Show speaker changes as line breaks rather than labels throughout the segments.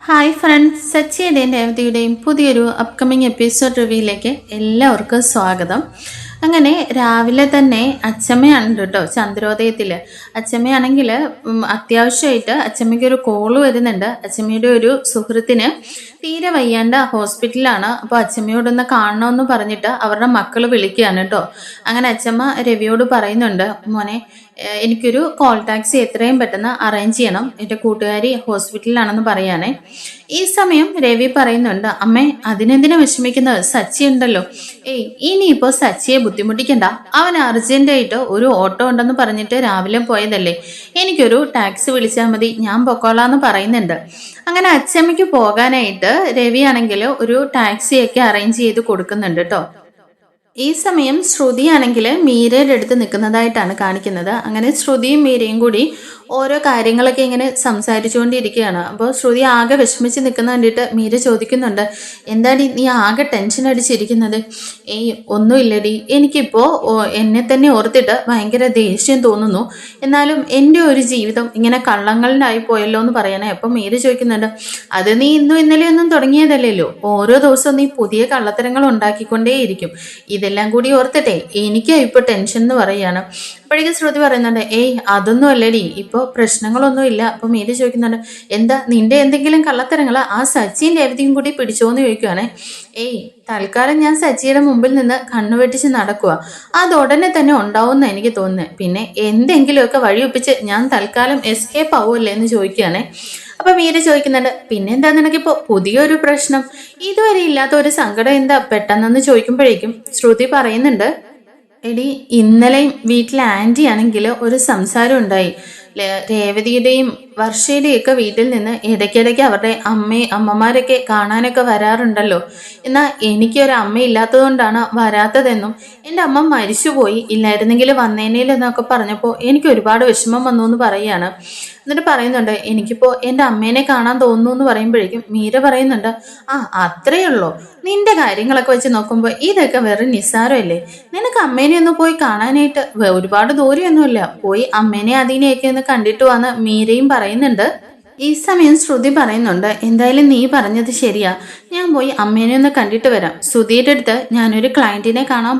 Hi friends, സച്ചിയുടെയും രേവതിയുടെയും പുതിയൊരു upcoming episode റിവ്യൂയിലേക്ക് എല്ലാവർക്കും സ്വാഗതം. അങ്ങനെ രാവിലെ തന്നെ അച്ചമ്മയാണ് കേട്ടോ ചന്ദ്രോദയത്തിൽ. അച്ചമ്മയാണെങ്കിൽ അത്യാവശ്യമായിട്ട് അച്ചമ്മയ്ക്കൊരു കോള് വരുന്നുണ്ട്. അച്ചമ്മയുടെ ഒരു സുഹൃത്തിന് തീരെ വയ്യാണ്ട് ഹോസ്പിറ്റലാണ്. അപ്പോൾ അച്ചമ്മയോടൊന്ന് കാണണമെന്ന് പറഞ്ഞിട്ട് അവരുടെ മക്കൾ വിളിക്കുകയാണ് കേട്ടോ. അങ്ങനെ അച്ചമ്മ രവിയോട് പറയുന്നുണ്ട്, മോനെ എനിക്കൊരു കോൾ ടാക്സി എത്രയും പെട്ടെന്ന് അറേഞ്ച് ചെയ്യണം, എൻ്റെ കൂട്ടുകാരി ഹോസ്പിറ്റലിലാണെന്ന് പറയാനേ. ഈ സമയം രവി പറയുന്നുണ്ട്, അമ്മേ അതിനെന്തിനാ വിഷമിക്കുന്നത്, സച്ചി ഉണ്ടല്ലോ. ഇനിയിപ്പോൾ സച്ചിയെ ബുദ്ധിമുട്ടിക്കണ്ട, അവൻ അർജന്റായിട്ട് ഒരു ഓട്ടോ ഉണ്ടെന്ന് പറഞ്ഞിട്ട് രാവിലെ പോയതല്ലേ, എനിക്കൊരു ടാക്സി വിളിച്ചാൽ മതി, ഞാൻ പൊക്കോളാന്ന് പറയുന്നുണ്ട്. അങ്ങനെ അച്ചമ്മയ്ക്ക് പോകാനായിട്ട് രവി ആണെങ്കിൽ ഒരു ടാക്സിയൊക്കെ അറേഞ്ച് ചെയ്ത് കൊടുക്കുന്നുണ്ട് കേട്ടോ. ഈ സമയം ശ്രുതിയാണെങ്കിൽ മീരയുടെ അടുത്ത് നിൽക്കുന്നതായിട്ടാണ് കാണിക്കുന്നത്. അങ്ങനെ ശ്രുതിയും മീരയും കൂടി ഓരോ കാര്യങ്ങളൊക്കെ ഇങ്ങനെ സംസാരിച്ചുകൊണ്ടിരിക്കുകയാണ്. അപ്പോൾ ശ്രുതി ആകെ വിഷമിച്ച് നിൽക്കുന്ന കണ്ടിട്ട് മീര ചോദിക്കുന്നുണ്ട്, എന്താടി നീ ആകെ ടെൻഷൻ അടിച്ചിരിക്കുന്നത്? ഒന്നുമില്ലടി, എനിക്കിപ്പോൾ എന്നെ തന്നെ ഓർത്തിട്ട് ഭയങ്കര ദേഷ്യം തോന്നുന്നു. എന്നാലും എൻ്റെ ഒരു ജീവിതം ഇങ്ങനെ കള്ളങ്ങളിലായി പോയല്ലോ എന്ന് പറയണേ. അപ്പം മീര ചോദിക്കുന്നുണ്ട്, അത് നീ ഇന്നും ഇന്നലെയൊന്നും തുടങ്ങിയതല്ലല്ലോ, ഓരോ ദിവസവും നീ പുതിയ കള്ളത്തരങ്ങൾ ഉണ്ടാക്കിക്കൊണ്ടേയിരിക്കും. ഇതെല്ലാം കൂടി ഓർത്തിട്ടെ എനിക്കാ ഇപ്പോൾ ടെൻഷൻ എന്ന് പറയുകയാണ്. അപ്പോഴേക്കും ശ്രുതി പറയുന്നുണ്ട്, അതൊന്നും അല്ലടി, ഇപ്പോൾ പ്രശ്നങ്ങളൊന്നും ഇല്ല. അപ്പം മീര ചോദിക്കുന്നുണ്ട്, എന്താ നിന്റെ എന്തെങ്കിലും കള്ളത്തരങ്ങൾ ആ സച്ചിയും രേവതിയും കൂടി പിടിച്ചോന്ന് ചോദിക്കുവാണേ. തൽക്കാലം ഞാൻ സച്ചിയുടെ മുമ്പിൽ നിന്ന് കണ്ണുവെട്ടിച്ച് നടക്കുക, അത് ഉടനെ തന്നെ ഉണ്ടാവുമെന്ന് എനിക്ക് തോന്നുന്നത്. പിന്നെ എന്തെങ്കിലുമൊക്കെ വഴിയൊപ്പിച്ച് ഞാൻ തൽക്കാലം എസ്കേപ്പ് ആവുമല്ലേ എന്ന് ചോദിക്കുകയാണേ. അപ്പൊ മീര ചോദിക്കുന്നുണ്ട്, പിന്നെന്താ നിനക്കിപ്പോ പുതിയൊരു പ്രശ്നം, ഇതുവരെ ഇല്ലാത്ത ഒരു സങ്കടം എന്താ പെട്ടെന്നെന്ന് ചോദിക്കുമ്പോഴേക്കും ശ്രുതി പറയുന്നുണ്ട്, എടി ഇന്നലെയും വീട്ടിലെ ആൻറ്റി ആണെങ്കിൽ ഒരു സംസാരം ഉണ്ടായി. രേവതിയുടെയും വർഷയുടെയും ഒക്കെ വീട്ടിൽ നിന്ന് ഇടയ്ക്കിടയ്ക്ക് അവരുടെ അമ്മമാരൊക്കെ കാണാനൊക്കെ വരാറുണ്ടല്ലോ. എന്നാൽ എനിക്കൊരു അമ്മ ഇല്ലാത്തതുകൊണ്ടാണ് വരാത്തതെന്നും എൻ്റെ അമ്മ മരിച്ചുപോയി, ഇല്ലായിരുന്നെങ്കിൽ വന്നേനേലെന്നൊക്കെ പറഞ്ഞപ്പോൾ എനിക്ക് ഒരുപാട് വിഷമം വന്നു എന്ന് പറയുകയാണ്. എന്നിട്ട് പറയുന്നുണ്ട്, എനിക്കിപ്പോൾ എൻ്റെ അമ്മേനെ കാണാൻ തോന്നുന്നു എന്ന് പറയുമ്പോഴേക്കും മീര പറയുന്നുണ്ട്, അത്രയേ ഉള്ളൂ, നിന്റെ കാര്യങ്ങളൊക്കെ വെച്ച് നോക്കുമ്പോൾ ഇതൊക്കെ വെറും നിസ്സാരമല്ലേ, നിനക്ക് അമ്മേനെ ഒന്ന് പോയി കാണാനായിട്ട് ഒരുപാട് ദൂരമൊന്നുമില്ല, പോയി അമ്മേനെ അതിനെയൊക്കെ ഒന്ന് കണ്ടിട്ട് വന്ന് മീരയും പറയുന്നുണ്ട്. ഈ സമയം ശ്രുതി പറയുന്നുണ്ട്, എന്തായാലും നീ പറഞ്ഞത് ശരിയാ, ഞാൻ പോയി അമ്മേനെ ഒന്ന് കണ്ടിട്ട് വരാം. ശ്രുതിയുടെ അടുത്ത് ഞാനൊരു ക്ലയൻറ്റിനെ കാണാൻ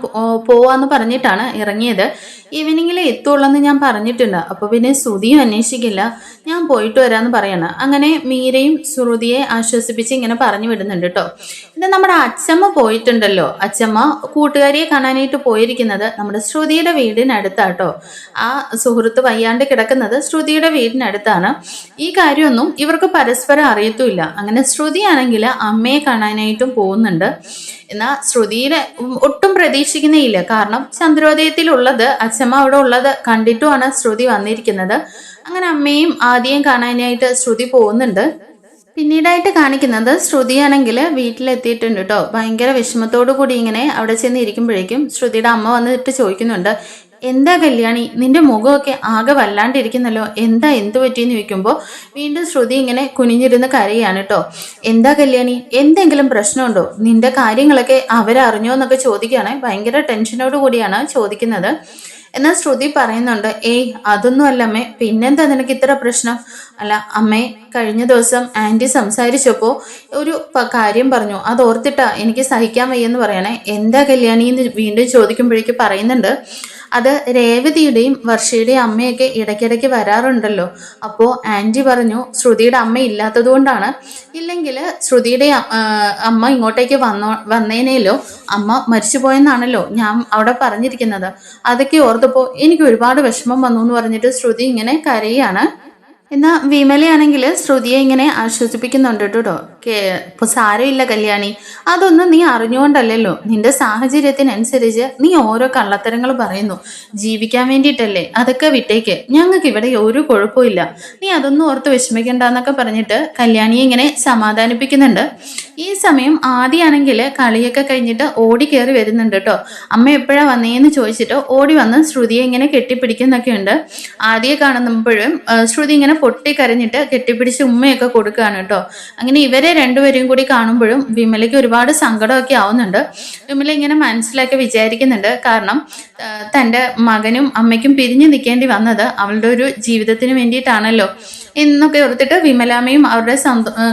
പോവാന്ന് പറഞ്ഞിട്ടാണ് ഇറങ്ങിയത്, ഈവനിങ്ങിൽ എത്തുള്ളെന്ന് ഞാൻ പറഞ്ഞിട്ടുണ്ട്. അപ്പോൾ പിന്നെ ശ്രുതിയും അന്വേഷിക്കില്ല, ഞാൻ പോയിട്ട് വരാമെന്ന് പറയണം. അങ്ങനെ മീരയും ശ്രുതിയെ ആശ്വസിപ്പിച്ച് ഇങ്ങനെ പറഞ്ഞു വിടുന്നുണ്ട് കേട്ടോ. ഇത് നമ്മുടെ അച്ചമ്മ പോയിട്ടുണ്ടല്ലോ, അച്ചമ്മ കൂട്ടുകാരിയെ കാണാനായിട്ട് പോയിരിക്കുന്നത് നമ്മുടെ ശ്രുതിയുടെ വീടിനടുത്താട്ടോ. ആ സുഹൃത്ത് വയ്യാണ്ട് കിടക്കുന്നത് ശ്രുതിയുടെ വീടിനടുത്താണ്. ഈ കാര്യമൊന്നും ഇവർക്ക് പരസ്പരം അറിയത്തുമില്ല. അങ്ങനെ ശ്രുതിയാണെങ്കിൽ അമ്മയെ കാണാനായിട്ടും പോകുന്നുണ്ട്. എന്നാൽ ശ്രുതിയുടെ ഒട്ടും പ്രതീക്ഷിക്കുന്നേയില്ല, കാരണം ചന്ദ്രോദയത്തിലുള്ളത് അച്ഛമ്മ അവിടെ ഉള്ളത് കണ്ടിട്ടുമാണ് ശ്രുതി വന്നിരിക്കുന്നത്. അങ്ങനെ അമ്മയും ആദ്യം കാണാനായിട്ട് ശ്രുതി പോകുന്നുണ്ട്. പിന്നീടായിട്ട് കാണിക്കുന്നത് ശ്രുതിയാണെങ്കിൽ വീട്ടിലെത്തിയിട്ടുണ്ട് കേട്ടോ. ഭയങ്കര വിഷമത്തോടു കൂടി ഇങ്ങനെ അവിടെ ചെന്ന് ഇരിക്കുമ്പോഴേക്കും ശ്രുതിയുടെ അമ്മ വന്നിട്ട് ചോദിക്കുന്നുണ്ട്, എന്താ കല്യാണി, നിന്റെ മുഖമൊക്കെ ആകെ വല്ലാണ്ടിരിക്കുന്നല്ലോ, എന്ത് പറ്റിയെന്ന് ചോദിക്കുമ്പോൾ വീണ്ടും ശ്രുതി ഇങ്ങനെ കുനിഞ്ഞിരുന്ന് കരയാണ് കേട്ടോ. എന്താ കല്യാണി, എന്തെങ്കിലും പ്രശ്നമുണ്ടോ, നിന്റെ കാര്യങ്ങളൊക്കെ അവരറിഞ്ഞോ എന്നൊക്കെ ചോദിക്കുകയാണ്. ഭയങ്കര ടെൻഷനോട് കൂടിയാണ് ചോദിക്കുന്നത്. എന്നാൽ ശ്രുതി പറയുന്നുണ്ട്, അതൊന്നും അല്ല അമ്മേ, പിന്നെന്താ നിനക്ക് ഇത്ര പ്രശ്നം? അല്ല അമ്മേ, കഴിഞ്ഞ ദിവസം ആൻറ്റി സംസാരിച്ചപ്പോൾ ഒരു കാര്യം പറഞ്ഞു, അത് ഓർത്തിട്ടാ എനിക്ക് സഹിക്കാൻ വയ്യെന്ന് പറയണേ. എന്താ കല്യാണി എന്ന് വീണ്ടും ചോദിക്കുമ്പോഴേക്ക് പറയുന്നുണ്ട്, അത് രേവതിയുടെയും വർഷയുടെയും അമ്മയൊക്കെ ഇടയ്ക്കിടയ്ക്ക് വരാറുണ്ടല്ലോ. അപ്പോൾ ആൻറ്റി പറഞ്ഞു ശ്രുതിയുടെ അമ്മ ഇല്ലാത്തത് കൊണ്ടാണ്, ഇല്ലെങ്കിൽ ശ്രുതിയുടെ അമ്മ ഇങ്ങോട്ടേക്ക് വന്നേനേലോ, അമ്മ മരിച്ചുപോയെന്നാണല്ലോ ഞാൻ അവിടെ പറഞ്ഞിരിക്കുന്നത്. അതൊക്കെ ഓർത്തപ്പോൾ എനിക്ക് ഒരുപാട് വിഷമം വന്നു എന്ന് പറഞ്ഞിട്ട് ശ്രുതി ഇങ്ങനെ കരയാണ്. എന്നാൽ വിമലയാണെങ്കിൽ ശ്രുതിയെ ഇങ്ങനെ ആശ്വസിപ്പിക്കുന്നുണ്ട് കേട്ടോ. ഇപ്പോൾ സാരമില്ല കല്യാണി, അതൊന്നും നീ അറിഞ്ഞുകൊണ്ടല്ലല്ലോ, നിന്റെ സാഹചര്യത്തിനനുസരിച്ച് നീ ഓരോ കള്ളത്തരങ്ങൾ പറയുന്നു, ജീവിക്കാൻ വേണ്ടിയിട്ടല്ലേ, അതൊക്കെ വിട്ടേക്ക്, ഞങ്ങൾക്ക് ഇവിടെ ഒരു കുഴപ്പമില്ല, നീ അതൊന്നും ഓർത്ത് വിഷമിക്കണ്ടെന്നൊക്കെ പറഞ്ഞിട്ട് കല്യാണിയെ ഇങ്ങനെ സമാധാനിപ്പിക്കുന്നുണ്ട്. ഈ സമയം ആദ്യമാണെങ്കിൽ കളിയൊക്കെ കഴിഞ്ഞിട്ട് ഓടി കയറി വരുന്നുണ്ട് കേട്ടോ. അമ്മ എപ്പോഴാണ് വന്നേന്ന് ചോദിച്ചിട്ട് ഓടി വന്ന് ശ്രുതിയെ ഇങ്ങനെ കെട്ടിപ്പിടിക്കുന്നൊക്കെ ഉണ്ട്. ആദ്യം കാണുമ്പോഴും ശ്രുതി ഇങ്ങനെ പൊട്ടിക്കരഞ്ഞിട്ട് കെട്ടിപ്പിടിച്ച് ഉമ്മയൊക്കെ കൊടുക്കുകയാണ് കേട്ടോ. അങ്ങനെ ഇവരെ രണ്ടുപേരും കൂടി കാണുമ്പോഴും വിമലയ്ക്ക് ഒരുപാട് സങ്കടമൊക്കെ ആവുന്നുണ്ട്. വിമല ഇങ്ങനെ മനസ്സിലാക്കി വിചാരിക്കുന്നുണ്ട്, കാരണം തൻ്റെ മകനും അമ്മയ്ക്കും പിരിഞ്ഞു നിൽക്കേണ്ടി വന്നത് അവളുടെ ഒരു ജീവിതത്തിന് വേണ്ടിയിട്ടാണല്ലോ. എന്നൊക്കെ ഓർത്തിട്ട് വിമലാമ്മയും അവരുടെ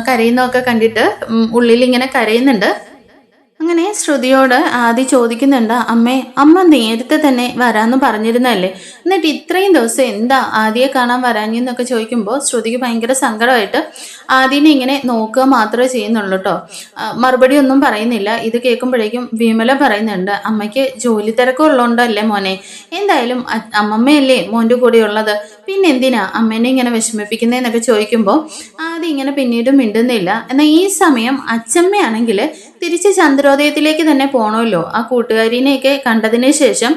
കരയുന്നതൊക്കെ കണ്ടിട്ട് ഉള്ളിൽ ഇങ്ങനെ കരയുന്നുണ്ട്. അങ്ങനെ ശ്രുതിയോട് ആദി ചോദിക്കുന്നുണ്ട്, അമ്മ നേരത്തെ തന്നെ വരാമെന്ന് പറഞ്ഞിരുന്നല്ലേ, എന്നിട്ട് ഇത്രയും ദിവസം എന്താ ആദിയെ കാണാൻ വരാഞ്ഞെന്നൊക്കെ ചോദിക്കുമ്പോൾ ശ്രുതിക്ക് ഭയങ്കര സങ്കടമായിട്ട് ആദിനെ ഇങ്ങനെ നോക്കുക മാത്രമേ ചെയ്യുന്നുള്ളൂ കേട്ടോ. മറുപടി ഒന്നും പറയുന്നില്ല. ഇത് കേൾക്കുമ്പോഴേക്കും വിമല പറയുന്നുണ്ട്, അമ്മയ്ക്ക് ജോലി തിരക്കുള്ളതുകൊണ്ടല്ലേ മോനെ, എന്തായാലും അമ്മമ്മയല്ലേ മോൻ്റെ കൂടെ ഉള്ളത്, പിന്നെ എന്തിനാ അമ്മേനെ ഇങ്ങനെ വിഷമിപ്പിക്കുന്നതെന്നൊക്കെ ചോദിക്കുമ്പോൾ ആദ്യം ഇങ്ങനെ പിന്നീടും മിണ്ടുന്നില്ല. എന്നാൽ ഈ സമയം അച്ചമ്മയാണെങ്കിൽ തിരിച്ച് ചന്ദ്രോദയത്തിലേക്ക് തന്നെ പോകണമല്ലോ. ആ കൂട്ടുകാരിനെയൊക്കെ കണ്ടതിന് ശേഷം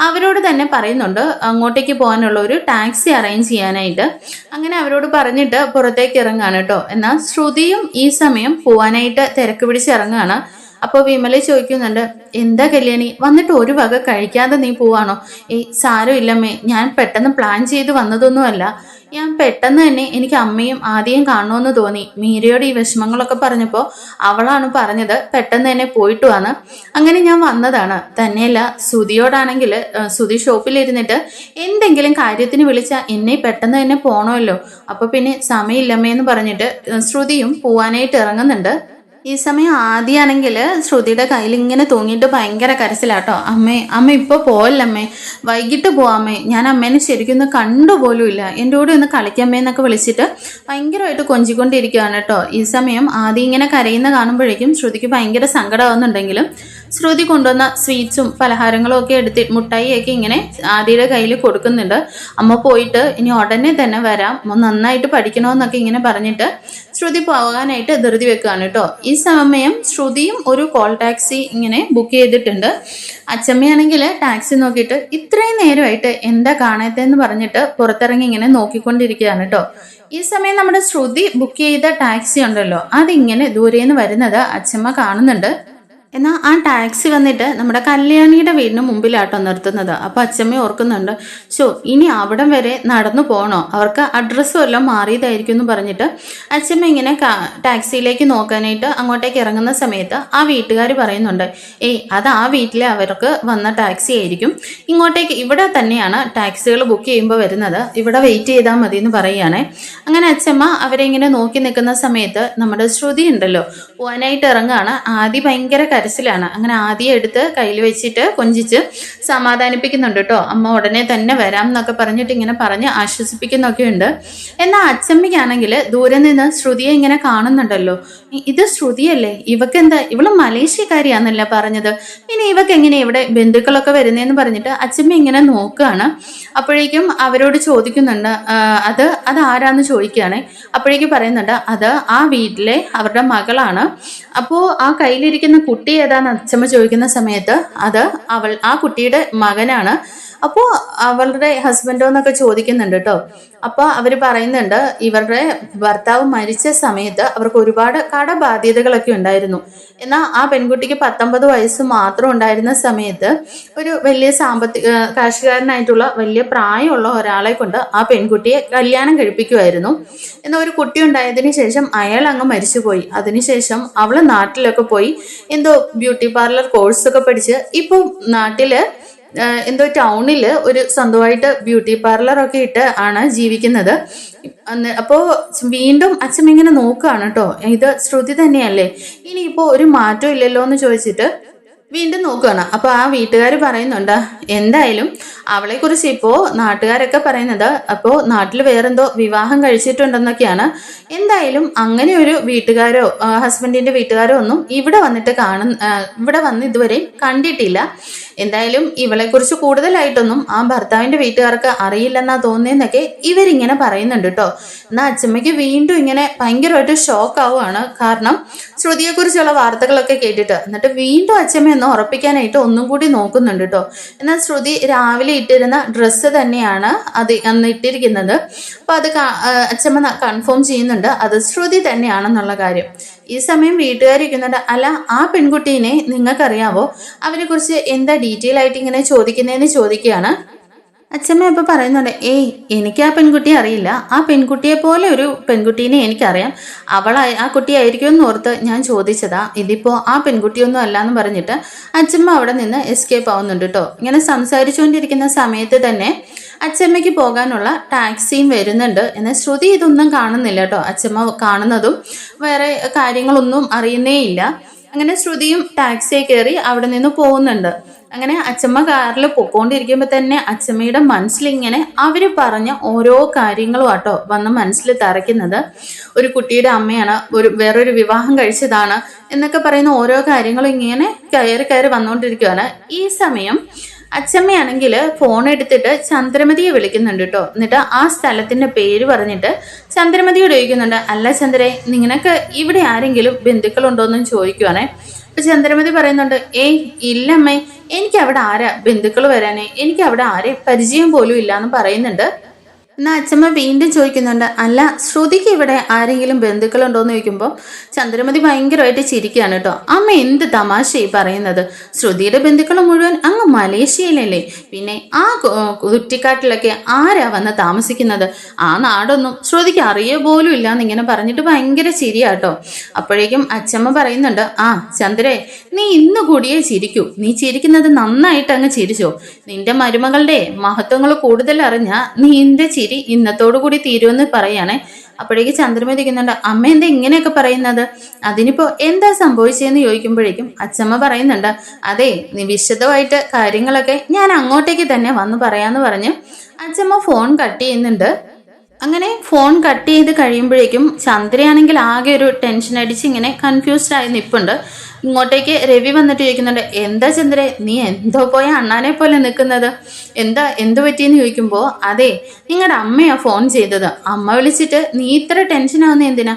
അവരോട് തന്നെ പറയുന്നുണ്ട് അങ്ങോട്ടേക്ക് പോകാനുള്ള ഒരു ടാക്സി അറേഞ്ച് ചെയ്യാനായിട്ട്. അങ്ങനെ അവരോട് പറഞ്ഞിട്ട് പുറത്തേക്ക് ഇറങ്ങാണ് കേട്ടോ. എന്നാൽ ശ്രുതിയും ഈ സമയം പോവാനായിട്ട് തിരക്ക് പിടിച്ച് ഇറങ്ങുകയാണ്. അപ്പോൾ വിമല ചോദിക്കുന്നുണ്ട്, എന്താ കല്യാണി വന്നിട്ട് ഒരു വക കഴിക്കാതെ നീ പോവാണോ? സാരമില്ലമ്മേ, ഞാൻ പെട്ടെന്ന് പ്ലാൻ ചെയ്ത് വന്നതൊന്നുമല്ല. ഞാൻ പെട്ടെന്ന് തന്നെ എനിക്ക് അമ്മയും ആദ്യം കാണണമെന്ന് തോന്നി. മീരയോട് ഈ വിഷമങ്ങളൊക്കെ പറഞ്ഞപ്പോൾ അവളാണ് പറഞ്ഞത് പെട്ടെന്ന് തന്നെ പോയിട്ട് വന്ന്, അങ്ങനെ ഞാൻ വന്നതാണ്. തന്നെയല്ല ശ്രുതിയോടാണെങ്കിൽ ശ്രുതി ഷോപ്പിലിരുന്നിട്ട് എന്തെങ്കിലും കാര്യത്തിന് വിളിച്ചാൽ എന്നെ പെട്ടെന്ന് തന്നെ പോകണമല്ലോ, അപ്പൊ പിന്നെ സമയമില്ലമ്മേന്ന് പറഞ്ഞിട്ട് ശ്രുതിയും പോവാനായിട്ട് ഇറങ്ങുന്നുണ്ട്. ഈ സമയം ആദ്യമാണെങ്കിൽ ശ്രുതിയുടെ കയ്യിൽ ഇങ്ങനെ തൂങ്ങിയിട്ട് ഭയങ്കര കരച്ചിലാട്ടോ. അമ്മ ഇപ്പോൾ പോവല്ലമ്മേ, വൈകിട്ട് പോവാമേ, ഞാൻ അമ്മേനെ ശരിക്കും കണ്ടുപോലും ഇല്ല, എൻ്റെ കൂടെ ഒന്ന് കളിക്കമ്മേന്നൊക്കെ വിളിച്ചിട്ട് ഭയങ്കരമായിട്ട് കൊഞ്ചിക്കൊണ്ടിരിക്കുകയാണ് കേട്ടോ. ഈ സമയം ആദ്യം ഇങ്ങനെ കരയുന്ന കാണുമ്പോഴേക്കും ശ്രുതിക്ക് ഭയങ്കര സങ്കടമാവുന്നുണ്ടെങ്കിലും ശ്രുതി കൊണ്ടുവന്ന സ്വീറ്റ്സും പലഹാരങ്ങളും ഒക്കെ എടുത്ത് മുട്ടായിയൊക്കെ ഇങ്ങനെ ആദിയുടെ കയ്യിൽ കൊടുക്കുന്നുണ്ട്. അമ്മ പോയിട്ട് ഇനി ഉടനെ തന്നെ വരാം, നന്നായിട്ട് പഠിക്കണമെന്നൊക്കെ ഇങ്ങനെ പറഞ്ഞിട്ട് ശ്രുതി പോകാനായിട്ട് ധൃതി വെക്കുകയാണ് കേട്ടോ. ഈ സമയം ശ്രുതിയും ഒരു കോൾ ടാക്സി ഇങ്ങനെ ബുക്ക് ചെയ്തിട്ടുണ്ട്. അച്ചമ്മയാണെങ്കിൽ ടാക്സി നോക്കിയിട്ട് ഇത്രയും നേരമായിട്ട് എന്താ കാണാത്തെന്ന് പറഞ്ഞിട്ട് പുറത്തിറങ്ങി ഇങ്ങനെ നോക്കിക്കൊണ്ടിരിക്കുകയാണ് കേട്ടോ. ഈ സമയം നമ്മുടെ ശ്രുതി ബുക്ക് ചെയ്ത ടാക്സി ഉണ്ടല്ലോ, അതിങ്ങനെ ദൂരേന്ന് വരുന്നത് അച്ചമ്മ കാണുന്നുണ്ട്. എന്നാൽ ആ ടാക്സി വന്നിട്ട് നമ്മുടെ കല്യാണിയുടെ വീടിന് മുമ്പിലാട്ടോ നിർത്തുന്നത്. അപ്പോൾ അച്ചമ്മ ഓർക്കുന്നുണ്ട്, ഇനി അവിടം വരെ നടന്നു പോകണോ, അവർക്ക് അഡ്രസ്സും എല്ലാം മാറിയതായിരിക്കും എന്ന് പറഞ്ഞിട്ട് അച്ചമ്മ ഇങ്ങനെ ടാക്സിയിലേക്ക് നോക്കാനായിട്ട് അങ്ങോട്ടേക്ക് ഇറങ്ങുന്ന സമയത്ത് ആ വീട്ടുകാർ പറയുന്നുണ്ട്, അത് ആ വീട്ടിലെ അവർക്ക് വന്ന ടാക്സി ആയിരിക്കും, ഇങ്ങോട്ടേക്ക് ഇവിടെ തന്നെയാണ് ടാക്സികൾ ബുക്ക് ചെയ്യുമ്പോൾ വരുന്നത്, ഇവിടെ വെയിറ്റ് ചെയ്താൽ മതി എന്ന് പറയുകയാണേ. അങ്ങനെ അച്ചമ്മ അവരെ ഇങ്ങനെ നോക്കി നിൽക്കുന്ന സമയത്ത് നമ്മുടെ ശ്രുതി ഉണ്ടല്ലോ പോകാനായിട്ട് ഇറങ്ങുകയാണ്. ആദ്യം ഭയങ്കര കരച്ചിലാണ്. അങ്ങനെ ആദ്യം എടുത്ത് കയ്യിൽ വെച്ചിട്ട് കൊഞ്ചിച്ച് സമാധാനിപ്പിക്കുന്നുണ്ട് കേട്ടോ. അമ്മ ഉടനെ തന്നെ വരാം എന്നൊക്കെ പറഞ്ഞിട്ട് ഇങ്ങനെ പറഞ്ഞ് ആശ്വസിപ്പിക്കുന്നൊക്കെ ഉണ്ട്. എന്നാൽ അച്ചമ്മയ്ക്കാണെങ്കിൽ ദൂരെ നിന്ന് ശ്രുതിയെ ഇങ്ങനെ കാണുന്നുണ്ടല്ലോ, ഇത് ശ്രുതിയല്ലേ, ഇവക്കെന്താ, ഇവള് മലേഷ്യക്കാരിയാന്നല്ല പറഞ്ഞത്, പിന്നെ ഇവക്ക് എങ്ങനെ ഇവിടെ ബന്ധുക്കളൊക്കെ വരുന്നതെന്ന് പറഞ്ഞിട്ട് അച്ചമ്മ ഇങ്ങനെ നോക്കുകയാണ്. അപ്പോഴേക്കും അവരോട് ചോദിക്കുന്നുണ്ട്, അത് ആരാന്ന് ചോദിക്കുകയാണ്. അപ്പോഴേക്കും പറയുന്നുണ്ട്, അത് ആ വീട്ടിലെ അവരുടെ മകളാണ്. അപ്പോൾ ആ കയ്യിലിരിക്കുന്ന കുട്ടി ഏതാന്ന് അച്ചമ്മ ചോദിക്കുന്ന സമയത്ത് അത് ആ കുട്ടിയുടെ മകനാണ്. അപ്പോൾ അവളുടെ ഹസ്ബൻഡോ എന്നൊക്കെ ചോദിക്കുന്നുണ്ട് കേട്ടോ. അപ്പോൾ അവർ പറയുന്നുണ്ട് ഇവരുടെ ഭർത്താവ് മരിച്ച സമയത്ത് അവർക്ക് ഒരുപാട് കടബാധ്യതകളൊക്കെ ഉണ്ടായിരുന്നു. എന്നാൽ ആ പെൺകുട്ടിക്ക് 19 വയസ്സ് മാത്രം ഉണ്ടായിരുന്ന സമയത്ത് ഒരു വലിയ കാശുകാരനായിട്ടുള്ള വലിയ പ്രായമുള്ള ഒരാളെ കൊണ്ട് ആ പെൺകുട്ടിയെ കല്യാണം കഴിപ്പിക്കുമായിരുന്നു. എന്നാൽ ഒരു കുട്ടി ഉണ്ടായതിനു ശേഷം അയാൾ അങ്ങ് മരിച്ചുപോയി. അതിനുശേഷം അവള് നാട്ടിലൊക്കെ പോയി എന്തോ ബ്യൂട്ടി പാർലർ കോഴ്സൊക്കെ പഠിച്ച് ഇപ്പോൾ നാട്ടില് എന്തോ ടൗണിൽ ഒരു സ്വന്തമായിട്ട് ബ്യൂട്ടി പാർലറൊക്കെ ഇട്ട് ആണ് ജീവിക്കുന്നത്. അപ്പോൾ വീണ്ടും അച്ഛൻ ഇങ്ങനെ നോക്കുകയാണ് കേട്ടോ, ഇത് ശ്രുതി തന്നെയല്ലേ, ഇനിയിപ്പോൾ ഒരു മാറ്റം ഇല്ലല്ലോ എന്ന് ചോദിച്ചിട്ട് വീണ്ടും നോക്കുകയാണ്. അപ്പോൾ ആ വീട്ടുകാർ പറയുന്നുണ്ട്, എന്തായാലും അവളെ കുറിച്ച് ഇപ്പോൾ നാട്ടുകാരൊക്കെ പറയുന്നത് അപ്പോൾ നാട്ടിൽ വേറെന്തോ വിവാഹം കഴിച്ചിട്ടുണ്ടെന്നൊക്കെയാണ്. എന്തായാലും അങ്ങനെ ഒരു വീട്ടുകാരോ ഹസ്ബൻഡിന്റെ വീട്ടുകാരോ ഒന്നും ഇവിടെ വന്ന് ഇതുവരെ കണ്ടിട്ടില്ല. എന്തായാലും ഇവളെ കുറിച്ച് കൂടുതലായിട്ടൊന്നും ആ ഭർത്താവിന്റെ വീട്ടുകാർക്ക് അറിയില്ലെന്നാ തോന്നുന്നതെന്നൊക്കെ ഇവരിങ്ങനെ പറയുന്നുണ്ട് കേട്ടോ. എന്നാൽ അച്ചമ്മയ്ക്ക് വീണ്ടും ഇങ്ങനെ ഭയങ്കരമായിട്ട് ഷോക്ക് ആവുകയാണ്. കാരണം ശ്രുതിയെ കുറിച്ചുള്ള വാർത്തകളൊക്കെ കേട്ടിട്ട്. എന്നിട്ട് വീണ്ടും അച്ചമ്മ ഒന്ന് ഉറപ്പിക്കാനായിട്ട് ഒന്നും കൂടി നോക്കുന്നുണ്ട് കേട്ടോ. എന്നാൽ ശ്രുതി രാവിലെ ഇട്ടിരുന്ന ഡ്രസ്സ് തന്നെയാണ് അത് അന്ന് ഇട്ടിരിക്കുന്നത്. അപ്പൊ അത് അച്ചമ്മ കൺഫേം ചെയ്യുന്നുണ്ട് അത് ശ്രുതി തന്നെയാണെന്നുള്ള കാര്യം. ഈ സമയം വീട്ടുകാരിക്കുന്നുണ്ട്, അല്ല ആ പെൺകുട്ടീനെ നിങ്ങൾക്കറിയാവോ, അവരെ കുറിച്ച് എന്താ ഡീറ്റെയിൽ ആയിട്ട് ഇങ്ങനെ ചോദിക്കുന്നതെന്ന് ചോദിക്കുകയാണ്. അച്ഛമ്മ ഇപ്പൊ പറയുന്നുണ്ട്, ഏയ് എനിക്ക് ആ പെൺകുട്ടിയെ അറിയില്ല, ആ പെൺകുട്ടിയെ പോലെ ഒരു പെൺകുട്ടീനെ എനിക്കറിയാം, അവൾ ആ കുട്ടിയായിരിക്കും എന്ന് ഓർത്ത് ഞാൻ ചോദിച്ചതാ, ഇതിപ്പോ ആ പെൺകുട്ടിയൊന്നും അല്ല എന്ന് പറഞ്ഞിട്ട് അച്ഛമ്മ അവിടെ നിന്ന് എസ്കേപ്പ് ആവുന്നുണ്ട് കേട്ടോ. ഇങ്ങനെ സംസാരിച്ചുകൊണ്ടിരിക്കുന്ന സമയത്ത് തന്നെ അച്ഛമ്മയ്ക്ക് പോകാനുള്ള ടാക്സിയും വരുന്നുണ്ട്. എന്നാൽ ശ്രുതി ഇതൊന്നും കാണുന്നില്ല കേട്ടോ. അച്ഛമ്മ കാണുന്നതും വേറെ കാര്യങ്ങളൊന്നും അറിയുന്നേ ഇല്ല. അങ്ങനെ ശ്രുതിയും ടാക്സിയെ കയറി അവിടെ നിന്ന് പോകുന്നുണ്ട്. അങ്ങനെ അച്ഛമ്മ കാറിൽ പൊക്കോണ്ടിരിക്കുമ്പോൾ തന്നെ അച്ഛമ്മയുടെ മനസ്സിലിങ്ങനെ അവര് പറഞ്ഞ ഓരോ കാര്യങ്ങളും ആട്ടോ വന്ന് മനസ്സിൽ തറയ്ക്കുന്നത്. ഒരു കുട്ടിയുടെ അമ്മയാണ്, വേറൊരു വിവാഹം കഴിച്ചതാണ് എന്നൊക്കെ പറയുന്ന ഓരോ കാര്യങ്ങളും ഇങ്ങനെ കയറി കയറി വന്നുകൊണ്ടിരിക്കുകയാണ്. ഈ സമയം അച്ഛമ്മയാണെങ്കിൽ ഫോൺ എടുത്തിട്ട് ചന്ദ്രമതിയെ വിളിക്കുന്നുണ്ട് കേട്ടോ. എന്നിട്ട് ആ സ്ഥലത്തിന്റെ പേര് പറഞ്ഞിട്ട് ചന്ദ്രമതിയോട് ചോദിക്കുന്നുണ്ട്, അല്ല ചന്ദ്രേ, നിനക്ക് ഇവിടെ ആരെങ്കിലും ബന്ധുക്കളുണ്ടോയെന്നും ചോദിക്കുവാണേ. അപ്പൊ ചന്ദ്രമതി പറയുന്നുണ്ട്, ഏയ് ഇല്ലമ്മേ, എനിക്ക് അവിടെ ആരാ ബന്ധുക്കൾ വരാനേ, എനിക്ക് അവിടെ ആരെ പരിചയം പോലും ഇല്ലാന്ന് പറയുന്നുണ്ട്. എന്നാ അച്ഛമ്മ വീണ്ടും ചോദിക്കുന്നുണ്ട്, അല്ല ശ്രുതിക്ക് ഇവിടെ ആരെങ്കിലും ബന്ധുക്കളുണ്ടോയെന്ന് ചോദിക്കുമ്പോൾ ചന്ദ്രമതി ഭയങ്കരമായിട്ട് ചിരിക്കുകയാണ് കേട്ടോ. അമ്മ എന്ത് തമാശയായി പറയുന്നത്, ശ്രുതിയുടെ ബന്ധുക്കൾ മുഴുവൻ അങ്ങ് മലേഷ്യയിലല്ലേ, പിന്നെ ആ കുറ്റിക്കാട്ടിലൊക്കെ ആരാ വന്ന് താമസിക്കുന്നത്, ആ നാടൊന്നും ശ്രുതിക്ക് അറിയ പോലും ഇല്ല എന്നിങ്ങനെ പറഞ്ഞിട്ട് ഭയങ്കര ചിരിയാട്ടോ. അപ്പോഴേക്കും അച്ഛമ്മ പറയുന്നുണ്ട്, ആ ചന്ദ്രേ, നീ ഇന്ന് കൂടിയേ ചിരിക്കൂ, നീ ചിരിക്കുന്നത് നന്നായിട്ട് അങ്ങ് ചിരിച്ചോ, നിന്റെ മരുമകളുടെ മഹത്വങ്ങൾ കൂടുതൽ അറിഞ്ഞാ നിന്റെ ചിരി ഇന്നത്തോടു കൂടി തീരുമെന്ന് പറയാണ്. അപ്പോഴേക്ക് ചന്ദ്രമതി ഇരിക്കുന്നുണ്ട്, അമ്മ എന്താ ഇങ്ങനെയൊക്കെ പറയുന്നത്, അതിനിപ്പോ എന്താ സംഭവിച്ചതെന്ന് ചോദിക്കുമ്പോഴേക്കും അച്ഛമ്മ പറയുന്നുണ്ട്, അതെ, നീ വിശദമായിട്ട് കാര്യങ്ങളൊക്കെ ഞാൻ അങ്ങോട്ടേക്ക് തന്നെ വന്ന് പറയാന്ന് പറഞ്ഞ് അച്ഛമ്മ ഫോൺ കട്ട് ചെയ്യുന്നുണ്ട്. അങ്ങനെ ഫോൺ കട്ട് ചെയ്ത് കഴിയുമ്പോഴേക്കും ചന്ദ്രയാണെങ്കിൽ ആകെ ഒരു ടെൻഷൻ അടിച്ച് ഇങ്ങനെ കൺഫ്യൂസ്ഡ് ആയി നിൽപ്പുണ്ട്. ഇങ്ങോട്ടേക്ക് രവി വന്നിട്ട് ചോദിക്കുന്നുണ്ട്, എന്താ ചന്ദ്രേ, നീ എന്തോ പോയ അണ്ണാനെ പോലെ നിൽക്കുന്നത്, എന്തു പറ്റിയെന്ന് ചോദിക്കുമ്പോൾ, അതെ, നിങ്ങളുടെ അമ്മയാ ഫോൺ ചെയ്തത്, അമ്മ വിളിച്ചിട്ട് നീ ഇത്ര ടെൻഷൻ ആവുന്ന എന്തിനാ,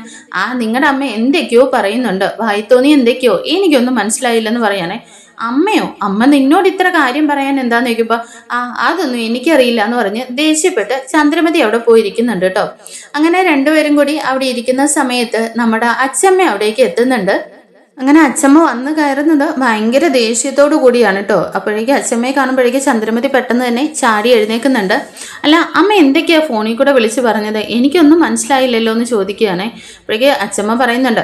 നിങ്ങളുടെ അമ്മ എന്തൊക്കെയോ പറയുന്നുണ്ട്, വായിത്തോന്നി എന്തൊക്കെയോ, എനിക്കൊന്നും മനസ്സിലായില്ലെന്ന് പറയണേ. അമ്മയോ, അമ്മ നിന്നോട് ഇത്ര കാര്യം പറയാൻ എന്താന്ന് ചോദിക്കുമ്പോ, അതൊന്നും എനിക്കറിയില്ല എന്ന് പറഞ്ഞ് ദേഷ്യപ്പെട്ട് ചന്ദ്രമതി അവിടെ പോയിരിക്കുന്നുണ്ട് കേട്ടോ. അങ്ങനെ രണ്ടുപേരും കൂടി അവിടെ ഇരിക്കുന്ന സമയത്ത് നമ്മുടെ അച്ഛമ്മ അവിടേക്ക് എത്തുന്നുണ്ട്. അങ്ങനെ അച്ഛമ്മ വന്ന് കയറുന്നത് ഭയങ്കര ദേഷ്യത്തോടു കൂടിയാണ് കേട്ടോ. അപ്പോഴേക്കും അച്ഛമ്മയെ കാണുമ്പോഴേക്കും ചന്ദ്രമതി പെട്ടെന്ന് തന്നെ ചാടി എഴുന്നേക്കുന്നുണ്ട്. അല്ല അമ്മ എന്തൊക്കെയാ ഫോണിൽ കൂടെ വിളിച്ച് പറഞ്ഞത്, എനിക്കൊന്നും മനസ്സിലായില്ലല്ലോ എന്ന് ചോദിക്കുകയാണേ. അപ്പോഴേക്ക് അച്ഛമ്മ പറയുന്നുണ്ട്,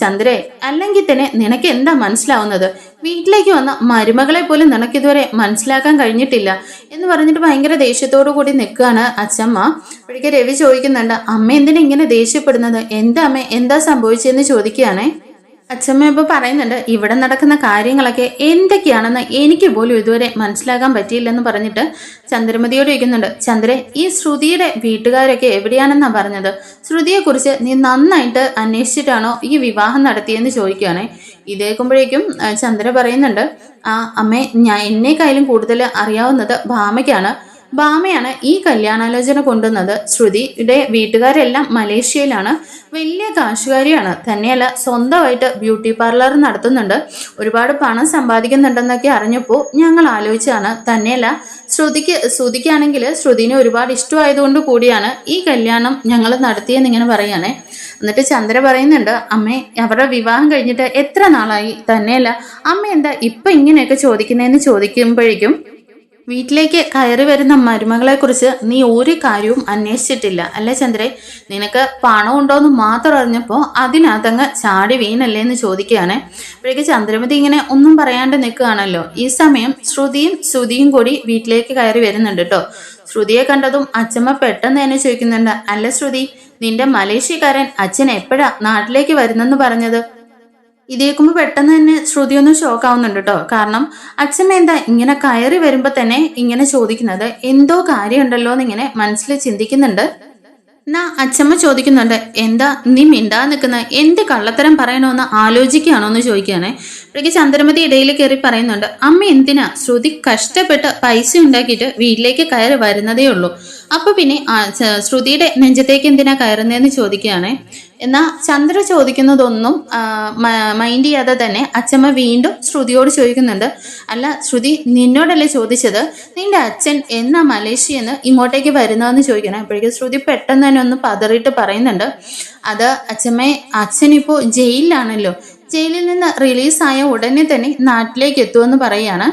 ചന്ദ്രേ, അല്ലെങ്കിൽ തന്നെ നിനക്ക് എന്താ മനസ്സിലാവുന്നത്, വീട്ടിലേക്ക് വന്ന മരുമകളെ പോലും നിനക്കിതുവരെ മനസ്സിലാക്കാൻ കഴിഞ്ഞിട്ടില്ല എന്ന് പറഞ്ഞിട്ട് ഭയങ്കര ദേഷ്യത്തോടു കൂടി നിൽക്കുകയാണ് അച്ഛമ്മ. അപ്പോഴേക്ക് രവി ചോദിക്കുന്നുണ്ട്, അമ്മ എന്തിനാ ഇങ്ങനെ ദേഷ്യപ്പെടുന്നത്, എന്താ അമ്മ, എന്താ സംഭവിച്ചതെന്ന് ചോദിക്കുകയാണേ. അച്ഛമ്മ ഇപ്പൊ പറയുന്നുണ്ട്, ഇവിടെ നടക്കുന്ന കാര്യങ്ങളൊക്കെ എന്തൊക്കെയാണെന്ന് എനിക്ക് പോലും ഇതുവരെ മനസ്സിലാക്കാൻ പറ്റിയില്ലെന്ന് പറഞ്ഞിട്ട് ചന്ദ്രമതിയോട് ചോദിക്കുന്നുണ്ട്, ചന്ദ്രൻ, ഈ ശ്രുതിയുടെ വീട്ടുകാരൊക്കെ എവിടെയാണെന്നാ പറഞ്ഞത്, ശ്രുതിയെ കുറിച്ച് നീ നന്നായിട്ട് അന്വേഷിച്ചിട്ടാണോ ഈ വിവാഹം നടത്തിയെന്ന് ചോദിക്കുകയാണെ. ഇതേക്കുമ്പോഴേക്കും ചന്ദ്ര പറയുന്നുണ്ട്, അമ്മേ, എന്നെക്കാളും കൂടുതൽ അറിയാവുന്നത് ഭാമയ്ക്കാണ്, ഭാമയാണ് ഈ കല്യാണാലോചന കൊണ്ടുവന്നത്. ശ്രുതിയുടെ വീട്ടുകാരെല്ലാം മലേഷ്യയിലാണ്, വലിയ കാശുകാരിയാണ്, തന്നെയല്ല സ്വന്തമായിട്ട് ബ്യൂട്ടി പാർലർ നടത്തുന്നുണ്ട്, ഒരുപാട് പണം സമ്പാദിക്കുന്നുണ്ടെന്നൊക്കെ അറിഞ്ഞപ്പോൾ ഞങ്ങൾ ആലോചിച്ചാണ്, തന്നെയല്ല ശ്രുതിക്കാണെങ്കിൽ ശ്രുതിനെ ഒരുപാട് ഇഷ്ടമായതുകൊണ്ട് കൂടിയാണ് ഈ കല്യാണം ഞങ്ങൾ നടത്തിയെന്നിങ്ങനെ പറയുകയാണേ. എന്നിട്ട് ചന്ദ്ര പറയുന്നുണ്ട്, അമ്മേ, അവരുടെ വിവാഹം കഴിഞ്ഞിട്ട് എത്ര നാളായി, തന്നെയല്ല അമ്മ എന്താ ഇപ്പൊ ഇങ്ങനെയൊക്കെ ചോദിക്കുന്നതെന്ന് ചോദിക്കുമ്പോഴേക്കും, വീട്ടിലേക്ക് കയറി വരുന്ന മരുമകളെ കുറിച്ച് നീ ഒരു കാര്യവും അന്വേഷിച്ചിട്ടില്ല അല്ലേ ചന്ദ്രേ, നിനക്ക് പണം ഉണ്ടോന്ന് മാത്രം അറിഞ്ഞപ്പോൾ അതിനകത്തങ്ങ് ചാടി വീണല്ലേ എന്ന് ചോദിക്കുകയാണ്. അപ്പോഴേക്ക് ചന്ദ്രമതി ഇങ്ങനെ ഒന്നും പറയാണ്ട് നിൽക്കുകയാണല്ലോ. ഈ സമയം ശ്രുതിയും കൂടി വീട്ടിലേക്ക് കയറി വരുന്നുണ്ട് കേട്ടോ. ശ്രുതിയെ കണ്ടതും അച്ഛമ്മ പെട്ടെന്ന് തന്നെ ചോദിക്കുന്നുണ്ട്, അല്ല ശ്രുതി, നിന്റെ മലേഷ്യക്കാരൻ അച്ഛൻ എപ്പോഴാ നാട്ടിലേക്ക് വരുന്നെന്ന് പറഞ്ഞത്? ഇതേക്കുമ്പോൾ പെട്ടെന്ന് തന്നെ ശ്രുതി ഒന്ന് ഷോക്ക് ആവുന്നുണ്ട് കേട്ടോ. കാരണം അച്ഛമ്മ എന്താ ഇങ്ങനെ കയറി വരുമ്പോൾ തന്നെ ഇങ്ങനെ ചോദിക്കുന്നത്, എന്തോ കാര്യമുണ്ടല്ലോ എന്നിങ്ങനെ മനസ്സിൽ ചിന്തിക്കുന്നുണ്ട്. എന്നാ അച്ഛമ്മ ചോദിക്കുന്നുണ്ട്, എന്താ നീ മിണ്ടാ നിൽക്കുന്ന, എന്ത് കള്ളത്തരം പറയണമെന്ന് ആലോചിക്കുകയാണോ എന്ന് ചോദിക്കുകയാണേ. അപ്പോഴേക്ക് ചന്ദ്രമതി ഇടയിൽ കയറി പറയുന്നുണ്ട്, അമ്മ എന്തിനാ, ശ്രുതി കഷ്ടപ്പെട്ട് പൈസ ഉണ്ടാക്കിയിട്ട് വീട്ടിലേക്ക് കയറി വരുന്നതേ ഉള്ളൂ, അപ്പൊ പിന്നെ ശ്രുതിയുടെ നെഞ്ചത്തേക്ക് എന്തിനാ കയറുന്നതെന്ന് ചോദിക്കുകയാണേ. എന്നാൽ ചന്ദ്ര ചോദിക്കുന്നതൊന്നും മൈൻഡ് ചെയ്യാതെ തന്നെ അച്ഛമ്മ വീണ്ടും ശ്രുതിയോട് ചോദിക്കുന്നുണ്ട്, അല്ല ശ്രുതി, നിന്നോടല്ലേ ചോദിച്ചത്, നിന്റെ അച്ഛൻ എന്നാ മലേഷ്യന്ന് ഇങ്ങോട്ടേക്ക് വരുന്നതെന്ന് ചോദിക്കണേ. അപ്പോഴേക്കും ശ്രുതി പെട്ടെന്ന് തന്നെ ഒന്ന് പതറിയിട്ട് പറയുന്നുണ്ട്, അത് അച്ഛനിപ്പോ ജയിലിലാണല്ലോ, ജയിലിൽ നിന്ന് റിലീസായ ഉടനെ തന്നെ നാട്ടിലേക്ക് എത്തുമെന്ന് പറയാണ്.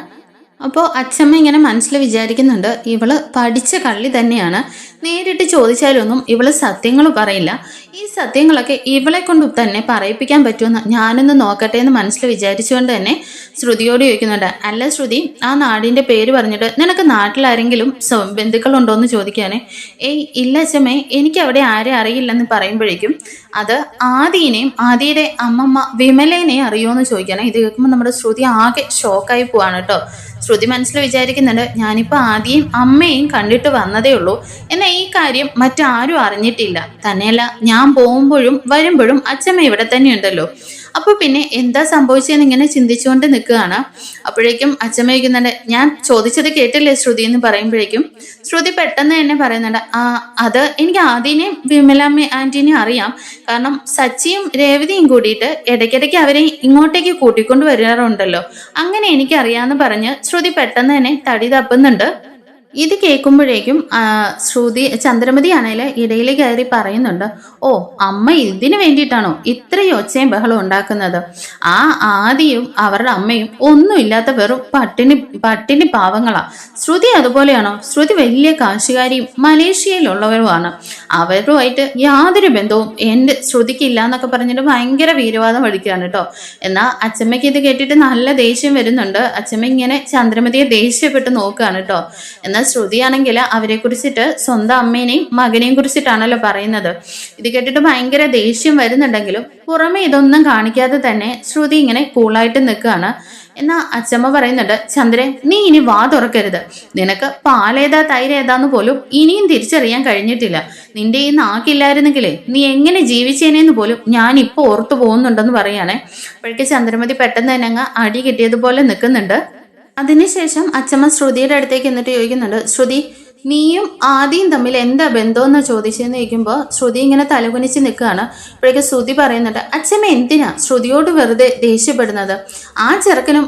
അപ്പോൾ അച്ഛമ്മ ഇങ്ങനെ മനസ്സിൽ വിചാരിക്കുന്നുണ്ട്, ഇവള് പഠിച്ച കള്ളി തന്നെയാണ്. നേരിട്ട് ചോദിച്ചാലൊന്നും ഇവള് സത്യങ്ങൾ പറയില്ല. ഈ സത്യങ്ങളൊക്കെ ഇവളെ കൊണ്ട് തന്നെ പറയിപ്പിക്കാൻ പറ്റുമെന്ന് ഞാനൊന്ന് നോക്കട്ടെ എന്ന് മനസ്സിൽ വിചാരിച്ചുകൊണ്ട് തന്നെ ശ്രുതിയോട് ചോദിക്കുന്നുണ്ട്. അല്ല ശ്രുതി, ആ നാടിൻ്റെ പേര് പറഞ്ഞിട്ട് നിനക്ക് നാട്ടിലാരെങ്കിലും ബന്ധുക്കളുണ്ടോ എന്ന് ചോദിക്കുകയാണെ. ഏയ് ഇല്ല അച്ഛമ്മേ, എനിക്ക് അവിടെ ആരെ അറിയില്ലെന്ന് പറയുമ്പോഴേക്കും അത് ആദിയെയും ആദിയുടെ അമ്മമ്മ വിമലേനെയും അറിയുമോ ചോദിക്കുകയാണ്. ഇത് കേൾക്കുമ്പോൾ നമ്മുടെ ശ്രുതി ആകെ ഷോക്കായി പോവാണ് കേട്ടോ. ശ്രുതി മനസ്സിൽ വിചാരിക്കുന്നുണ്ട്, ഞാനിപ്പോൾ ആദ്യം അമ്മയും കണ്ടിട്ട് വന്നതേ ഉള്ളൂ, എന്നാൽ ഈ കാര്യം മറ്റാരും അറിഞ്ഞിട്ടില്ല. തന്നെയല്ല, ഞാൻ പോകുമ്പോഴും വരുമ്പോഴും അച്ഛമ്മ ഇവിടെ തന്നെ ഉണ്ടല്ലോ. അപ്പോൾ പിന്നെ എന്താ സംഭവിച്ചതെന്ന് ഇങ്ങനെ ചിന്തിച്ചുകൊണ്ട് നിൽക്കുകയാണ്. അപ്പോഴേക്കും അച്ഛമ്മ ചോദിക്കുന്നുണ്ട്, ഞാൻ ചോദിച്ചത് കേട്ടില്ലേ ശ്രുതി എന്ന് പറയുമ്പോഴേക്കും ശ്രുതി പെട്ടെന്ന് തന്നെ പറയുന്നുണ്ട്, അത് എനിക്ക് ആദ്യനെയും വിമലാമ്മ ആൻറ്റീനെയും അറിയാം. കാരണം സച്ചിയും രേവതിയും കൂടിയിട്ട് ഇടയ്ക്കിടയ്ക്ക് അവരെ ഇങ്ങോട്ടേക്ക് കൂട്ടിക്കൊണ്ട് വരാറുണ്ടല്ലോ, അങ്ങനെ എനിക്കറിയാമെന്ന് പറഞ്ഞ് ശ്രുതി പെട്ടെന്ന് തന്നെ തടി തപ്പുന്നുണ്ട്. ഇത് കേൾക്കുമ്പോഴേക്കും ചന്ദ്രമതി ആണെങ്കിൽ ഇടയിൽ കയറി പറയുന്നുണ്ട്, ഓ അമ്മ ഇതിന് വേണ്ടിയിട്ടാണോ ഇത്രയും ഒച്ചയും ബഹളം ഉണ്ടാക്കുന്നത്? ആ ആദിയും അവരുടെ അമ്മയും ഒന്നുമില്ലാത്ത വെറും പട്ടിണി പാവങ്ങളാ. ശ്രുതി അതുപോലെയാണോ? ശ്രുതി വലിയ കാശുകാരിയും മലേഷ്യയിലുള്ളവരുമാണ്. അവരുമായിട്ട് യാതൊരു ബന്ധവും എൻ്റെ ശ്രുതിക്കില്ല എന്നൊക്കെ പറഞ്ഞിട്ട് ഭയങ്കര വീരവാദം വടിക്കുകയാണ് കേട്ടോ. എന്നാൽ അച്ചമ്മയ്ക്ക് ഇത് കേട്ടിട്ട് നല്ല ദേഷ്യം വരുന്നുണ്ട്. അച്ചമ്മ ഇങ്ങനെ ചന്ദ്രമതിയെ ദേഷ്യപ്പെട്ട് നോക്കുകയാണ് കേട്ടോ. എന്നാൽ ശ്രുതിയാണെങ്കിൽ അവരെ കുറിച്ചിട്ട് സ്വന്തം അമ്മേനെയും മകനെയും കുറിച്ചിട്ടാണല്ലോ പറയുന്നത്. ഇത് കേട്ടിട്ട് ഭയങ്കര ദേഷ്യം വരുന്നുണ്ടെങ്കിലും പുറമെ ഇതൊന്നും കാണിക്കാതെ തന്നെ ശ്രുതി ഇങ്ങനെ കൂളായിട്ട് നിൽക്കുകയാണ്. എന്നാ അച്ചമ്മ പറയുന്നുണ്ട്, ചന്ദ്രൻ നീ ഇനി വാ തുറക്കരുത്. നിനക്ക് പാലേതാ തൈരേതാന്ന് പോലും ഇനിയും തിരിച്ചറിയാൻ കഴിഞ്ഞിട്ടില്ല. നിന്റെ ഈ നാക്കില്ലായിരുന്നെങ്കിലേ നീ എങ്ങനെ ജീവിച്ചേനെന്ന് പോലും ഞാൻ ഇപ്പൊ ഓർത്തു പോകുന്നുണ്ടെന്ന് പറയുകയാണെ. അപ്പോഴേക്ക് ചന്ദ്രമതി പെട്ടെന്ന് തന്നെ അങ്ങ് അടി കിട്ടിയതുപോലെ നിൽക്കുന്നുണ്ട്. അതിനുശേഷം അച്ചമ്മ ശ്രുതിയുടെ അടുത്തേക്ക് എന്നിട്ട് ചോദിക്കുന്നുണ്ട്, ശ്രുതി നീയും ആദിയും തമ്മിൽ എന്താ ബന്ധമെന്ന് ചോദിച്ചെന്ന് ചോദിക്കുമ്പോൾ ശ്രുതി ഇങ്ങനെ തലകുനിച്ച് നിൽക്കുകയാണ്. അപ്പോഴേക്ക് ശ്രുതി പറയുന്നുണ്ട്, അച്ഛമ്മ എന്തിനാ ശ്രുതിയോട് വെറുതെ ദേഷ്യപ്പെടുന്നത്? ആ ചെറുക്കനും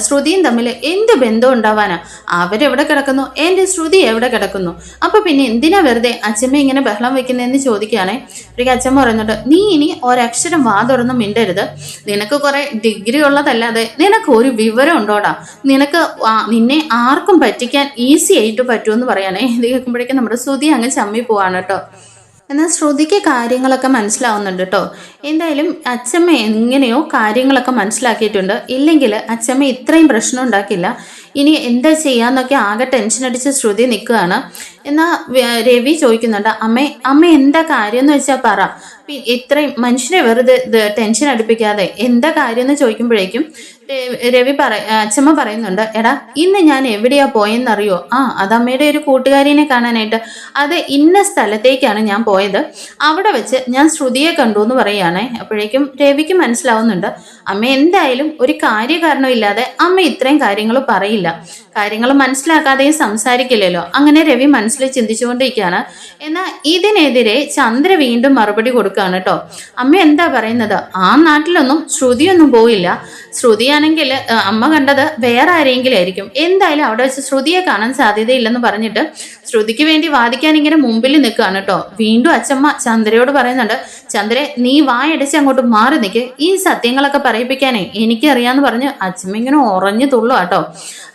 ശ്രുതിയും തമ്മിൽ എന്ത് ബന്ധം ഉണ്ടാവാനാ? അവരെവിടെ കിടക്കുന്നു, എൻ്റെ ശ്രുതി എവിടെ കിടക്കുന്നു? അപ്പൊ പിന്നെ എന്തിനാ വെറുതെ അച്ഛമ്മ ഇങ്ങനെ ബഹളം വെക്കുന്നതെന്ന് ചോദിക്കുകയാണെ. അപ്പോഴേക്ക് അച്ഛമ്മ പറയുന്നുണ്ട്, നീ ഇനി ഒരക്ഷരം വാ തുറന്ന് മിണ്ടരുത്. നിനക്ക് കുറെ ഡിഗ്രി ഉള്ളതല്ലാതെ നിനക്ക് ഒരു വിവരം ഉണ്ടോടാ? നിന്നെ ആർക്കും പറ്റിക്കാൻ ഈസി ആയിട്ട് പറ്റുമെന്ന് പറയാം. ഇത് കേൾക്കുമ്പോഴേക്കും നമ്മുടെ ശ്രുതി അങ്ങ് ചമ്മി പോവാണ് കേട്ടോ. എന്നാൽ ശ്രുതിക്ക് കാര്യങ്ങളൊക്കെ മനസ്സിലാവുന്നുണ്ട് കേട്ടോ. എന്തായാലും അച്ഛമ്മ എങ്ങനെയോ കാര്യങ്ങളൊക്കെ മനസ്സിലാക്കിയിട്ടുണ്ട്. ഇല്ലെങ്കിൽ അച്ഛമ്മ ഇത്രയും പ്രശ്നം ഉണ്ടാക്കില്ല. ഇനി എന്താ ചെയ്യാന്നൊക്കെ ആകെ ടെൻഷൻ അടിച്ച് ശ്രുതി നിൽക്കുകയാണ്. എന്നാൽ രവി ചോദിക്കുന്നുണ്ട്, അമ്മ എന്താ കാര്യം എന്ന് വെച്ചാൽ പറ. ഇത്രയും മനുഷ്യനെ വെറുതെ ടെൻഷൻ അടുപ്പിക്കാതെ എന്താ കാര്യം എന്ന് ചോദിക്കുമ്പോഴേക്കും അച്ഛമ്മ പറയുന്നുണ്ട്, എടാ ഇന്ന് ഞാൻ എവിടെയാ പോയെന്നറിയോ? അത് അമ്മയുടെ ഒരു കൂട്ടുകാരിനെ കാണാനായിട്ട്. അത് ഇന്ന സ്ഥലത്തേക്കാണ് ഞാൻ പോയത്. അവിടെ വെച്ച് ഞാൻ ശ്രുതിയെ കണ്ടു എന്ന് പറയുകയാണെ. അപ്പോഴേക്കും രവിക്ക് മനസ്സിലാവുന്നുണ്ട്, അമ്മ എന്തായാലും ഒരു കാര്യകാരണമില്ലാതെ അമ്മ ഇത്രയും കാര്യങ്ങൾ പറയില്ല. കാര്യങ്ങൾ മനസ്സിലാക്കാതെയും സംസാരിക്കില്ലല്ലോ. അങ്ങനെ രവി മനസ്സിൽ ചിന്തിച്ചുകൊണ്ടിരിക്കുകയാണ്. എന്നാൽ ഇതിനെതിരെ ചന്ദ്ര വീണ്ടും മറുപടി കൊടുക്കുകയാണ് കേട്ടോ. അമ്മ എന്താ പറയുന്നത്? ആ നാട്ടിലൊന്നും ശ്രുതിയൊന്നും പോയില്ല. ശ്രുതിയാണെങ്കിൽ അമ്മ കണ്ടത് വേറെ ആരെങ്കിലും ആയിരിക്കും. എന്തായാലും അവിടെ വെച്ച് ശ്രുതിയെ കാണാൻ സാധ്യതയില്ലെന്ന് പറഞ്ഞിട്ട് ശ്രുതിക്ക് വേണ്ടി വാദിക്കാൻ ഇങ്ങനെ മുമ്പിൽ നിൽക്കുകയാണ് കേട്ടോ. വീണ്ടും അച്ഛമ്മ ചന്ദ്രയോട് പറയുന്നുണ്ട്, ചന്ദ്രെ നീ വായടച്ച് അങ്ങോട്ട് മാറി നിൽക്ക്. ഈ സത്യങ്ങളൊക്കെ പറയിപ്പിക്കാനേ എനിക്കറിയാന്ന് പറഞ്ഞ് അച്ഛമ്മ ഇങ്ങനെ ഉറഞ്ഞു തുള്ളു കേട്ടോ.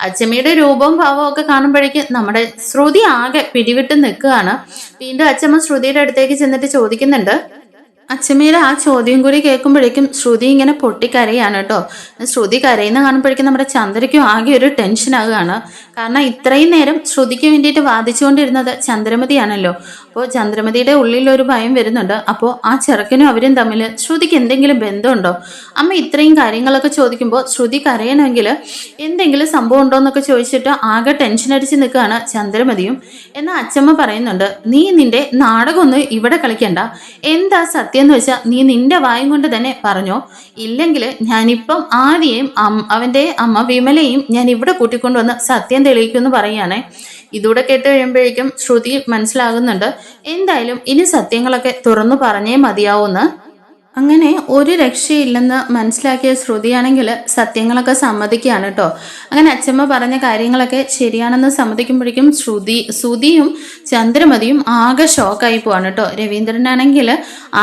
അച്ഛമ്മയുടെ രൂപവും ഭാവവും ഒക്കെ കാണുമ്പോഴേക്ക് നമ്മുടെ ശ്രുതി ആകെ പിടിവിട്ട് നിൽക്കുകയാണ്. വീണ്ടും അച്ഛമ്മ ശ്രുതിയുടെ അടുത്തേക്ക് ചെന്നിട്ട് ചോദിക്കുന്നുണ്ട്. അച്ഛമ്മയുടെ ആ ചോദ്യം കൂടി കേൾക്കുമ്പോഴേക്കും ശ്രുതി ഇങ്ങനെ പൊട്ടിക്കരയാണ് കേട്ടോ. ശ്രുതി കരയുന്ന കാണുമ്പോഴേക്കും നമ്മുടെ ചന്ദ്രയ്ക്കും ആകെ ഒരു ടെൻഷൻ ആകുകയാണ്. കാരണം ഇത്രയും നേരം ശ്രുതിക്ക് വേണ്ടിയിട്ട് വാദിച്ചുകൊണ്ടിരുന്നത് ചന്ദ്രമതിയാണല്ലോ. അപ്പോൾ ചന്ദ്രമതിയുടെ ഉള്ളിൽ ഒരു ഭയം വരുന്നുണ്ട്. അപ്പോൾ ആ ചെറുക്കനും അവരും തമ്മിൽ ശ്രുതിക്ക് എന്തെങ്കിലും ബന്ധമുണ്ടോ? അമ്മ ഇത്രയും കാര്യങ്ങളൊക്കെ ചോദിക്കുമ്പോൾ ശ്രുതി കരയണമെങ്കിൽ എന്തെങ്കിലും സംഭവം ഉണ്ടോ എന്നൊക്കെ ചോദിച്ചിട്ട് ആകെ ടെൻഷൻ അടിച്ച് നിൽക്കുകയാണ് ചന്ദ്രമതിയും. എന്നാൽ അച്ഛമ്മ പറയുന്നുണ്ട്, നീ നിന്റെ നാടകമൊന്നും ഇവിടെ കളിക്കണ്ട. എന്താ സത്യം എന്ന് വെച്ചാൽ നീ നിന്റെ വായും കൊണ്ട് തന്നെ പറഞ്ഞോ. ഇല്ലെങ്കിൽ ഞാനിപ്പം ആദ്യം അവൻ്റെ അമ്മ വിമലയും ഞാൻ ഇവിടെ കൂട്ടിക്കൊണ്ടുവന്ന് സത്യം തെളിയിക്കുമെന്ന് പറയുകയാണെ. ഇതൂടെ കേട്ട് കഴിയുമ്പോഴേക്കും ശ്രുതി മനസ്സിലാകുന്നുണ്ട്, എന്തായാലും ഇനി സത്യങ്ങളൊക്കെ തുറന്നു പറഞ്ഞേ മതിയാവൂന്ന്. അങ്ങനെ ഒരു രക്ഷയില്ലെന്ന് മനസ്സിലാക്കിയ ശ്രുതിയാണെങ്കിൽ സത്യങ്ങളൊക്കെ സമ്മതിക്കുകയാണ് കേട്ടോ. അങ്ങനെ അച്ഛമ്മ പറഞ്ഞ കാര്യങ്ങളൊക്കെ ശരിയാണെന്ന് സമ്മതിക്കുമ്പോഴേക്കും ശ്രുതിയും ചന്ദ്രമതിയും ആകെ ഷോക്കായി പോവാണ് കേട്ടോ. രവീന്ദ്രനാണെങ്കിൽ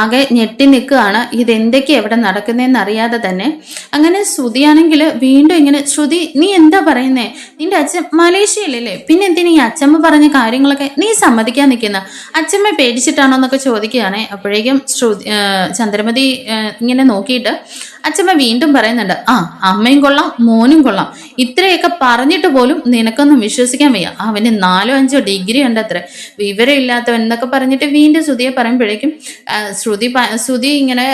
ആകെ ഞെട്ടി നിൽക്കുകയാണ്, ഇതെന്തൊക്കെയാണ് എവിടെ നടക്കുന്നതെന്ന് അറിയാതെ തന്നെ. അങ്ങനെ ശ്രുതിയാണെങ്കിൽ വീണ്ടും ഇങ്ങനെ, ശ്രുതി നീ എന്താ പറയുന്നേ, നിന്റെ അച്ഛൻ മലേഷ്യയിലല്ലേ, പിന്നെ എന്തിനാ ഈ അച്ഛമ്മ പറഞ്ഞ കാര്യങ്ങളൊക്കെ നീ സമ്മതിക്കാൻ നിൽക്കുന്ന, അച്ഛമ്മ പേടിച്ചിട്ടാണോ എന്നൊക്കെ ചോദിക്കുകയാണെ. അപ്പോഴേക്കും ചന്ദ്രമതി ഇങ്ങനെ നോക്കിയിട്ട് അച്ഛമ്മ വീണ്ടും പറയുന്നുണ്ട്, ആ അമ്മയും കൊള്ളാം മോനും കൊള്ളാം, ഇത്രയൊക്കെ പറഞ്ഞിട്ട് പോലും നിനക്കൊന്നും വിശ്വസിക്കാൻ വയ്യ, അവന് 4-5 ഡിഗ്രി ഉണ്ട് അത്ര, വിവരം ഇല്ലാത്തവൻ എന്നൊക്കെ പറഞ്ഞിട്ട് വീണ്ടും ശ്രുതിയെ പറയുമ്പോഴേക്കും ശ്രുതി ഇങ്ങനെ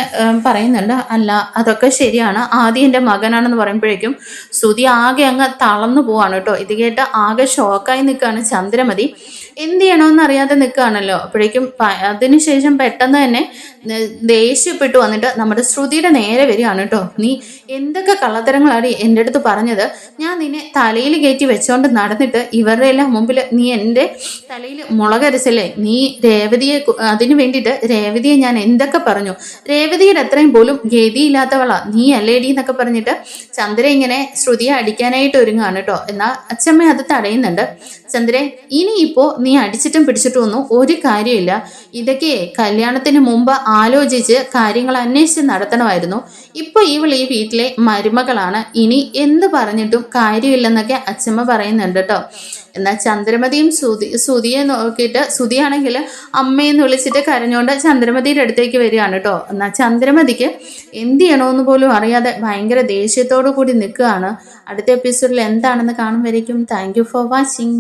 പറയുന്നുണ്ട്, അല്ല അതൊക്കെ ശരിയാണ്, ആദ്യം എൻ്റെ മകനാണെന്ന് പറയുമ്പോഴേക്കും ശ്രുതി ആകെ അങ്ങ് തളർന്നു പോവാണ് കേട്ടോ. ഇത് കേട്ട് ആകെ ഷോക്കായി നിൽക്കുകയാണ് ചന്ദ്രമതി. എന്ത് ചെയ്യണമെന്ന് അറിയാതെ നിൽക്കുകയാണല്ലോ. അപ്പോഴേക്കും അതിനുശേഷം പെട്ടെന്ന് തന്നെ ദേഷ്യപ്പെട്ടു വന്നിട്ട് നമ്മുടെ ശ്രുതിയുടെ നേരെ വരികയാണ് കേട്ടോ. നീ എന്തൊക്കെ കള്ളത്തരങ്ങളാണ് എൻ്റെ അടുത്ത് പറഞ്ഞത്, ഞാൻ നിന്നെ തലയിൽ കയറ്റി വെച്ചോണ്ട് നടന്നിട്ട് ഇവരുടെ എല്ലാം മുമ്പിൽ നീ എൻ്റെ തലയിൽ മുളകരച്ചല്ലേ, നീ രേവതിയെ അതിനു വേണ്ടിയിട്ട് രേവതിയെ ഞാൻ എന്തൊക്കെ പറഞ്ഞു, രേവതിയുടെ അത്രയും പോലും ഗതിയില്ലാത്തവളാ നീ അല്ലേടി എന്നൊക്കെ പറഞ്ഞിട്ട് ചന്ദ്ര ഇങ്ങനെ ശ്രുതിയെ അടിക്കാനായിട്ട് ഒരുങ്ങാണ് കേട്ടോ. എന്നാൽ അച്ഛമ്മ അത് തടയുന്നുണ്ട്. ചന്ദ്രൻ, ഇനിയിപ്പോ നീ അടിച്ചിട്ടും പിടിച്ചിട്ടും ഒന്നും ഒരു കാര്യമില്ല, ഇതൊക്കെ കല്യാണത്തിന് മുമ്പ് ആലോചിച്ച് കാര്യങ്ങൾ അന്വേഷിച്ച് നടത്തണമായിരുന്നു. ഇപ്പൊ ഈ വീട്ടിലെ മരുമകളാണ്, ഇനി എന്ത് പറഞ്ഞിട്ടും കാര്യമില്ലെന്നൊക്കെ അച്ഛമ്മ പറയുന്നുണ്ട് കേട്ടോ. എന്നാൽ ചന്ദ്രമതിയും സുതിയെ നോക്കിയിട്ട്, സുതിയാണെങ്കിൽ അമ്മയെന്ന് വിളിച്ചിട്ട് കരഞ്ഞുകൊണ്ട് ചന്ദ്രമതിയുടെ അടുത്തേക്ക് വരികയാണ് കേട്ടോ. എന്നാൽ ചന്ദ്രമതിക്ക് എന്ത് ചെയ്യണമെന്ന് പോലും അറിയാതെ ഭയങ്കര ദേഷ്യത്തോടു കൂടി നിൽക്കുകയാണ്. അടുത്ത എപ്പിസോഡിൽ എന്താണെന്ന് കാണും വരയ്ക്കും. Thank you for watching.